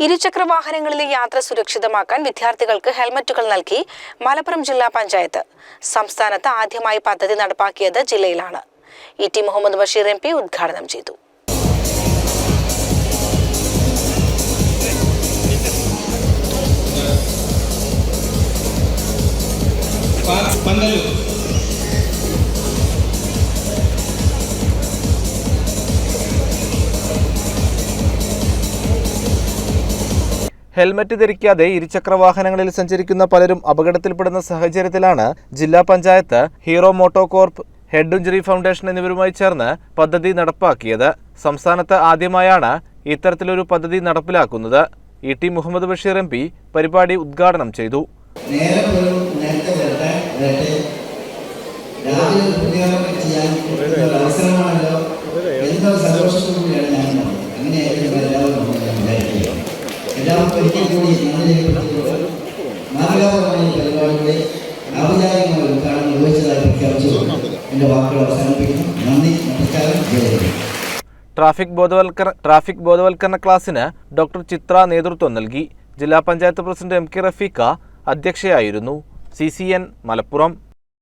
ഇരുചക്രവാഹനങ്ങളിലെ യാത്ര സുരക്ഷിതമാക്കാൻ വിദ്യാർത്ഥികൾക്ക് ഹെൽമറ്റുകൾ നൽകി മലപ്പുറം ജില്ലാ പഞ്ചായത്ത്. സംസ്ഥാനത്ത് ആദ്യമായി പദ്ധതി നടപ്പാക്കിയത് ജില്ലയിലാണ്. ഇ.ടി. മുഹമ്മദ് ബഷീർ MP ഉദ്ഘാടനം ചെയ്തു. ഹെൽമറ്റ് ധരിക്കാതെ ഇരുചക്രവാഹനങ്ങളിൽ സഞ്ചരിക്കുന്ന പലരും അപകടത്തിൽപ്പെടുന്ന സാഹചര്യത്തിലാണ് ജില്ലാ panchayat, hero MotoCorp, head injury foundation എന്നിവരുമായി ചേർന്ന് പദ്ധതി നടപ്പാക്കിയത്. സംസ്ഥാനത്ത് ആദ്യമായാണ് ഇത്തരത്തിലൊരു പദ്ധതി നടപ്പിലാക്കുന്നത്. ഇ.ടി. മുഹമ്മദ് ബഷീർ MP പരിപാടി ഉദ്ഘാടനം ചെയ്തു. എല്ലാവർക്കും ഒരിക്കൽ കൂടി മാതൃകാപരമായ പരിപാടിയുടെ ഔപചാരികമായ ഉദ്ഘാടനം നിർവഹിച്ചതായി പ്രഖ്യാപിച്ചു എന്റെ വാക്കുകൾ അവസാനിപ്പിക്കുന്നു. നന്ദി, നമസ്കാരം, ജയ്. ട്രാഫിക് ബോധവൽക്കരണ ക്ലാസ്സിന് ഡോക്ടർ ചിത്ര നേതൃത്വം നൽകി. ജില്ലാ പഞ്ചായത്ത് പ്രസിഡന്റ് MK റഫീഖ അധ്യക്ഷയായിരുന്നു. CCN മലപ്പുറം.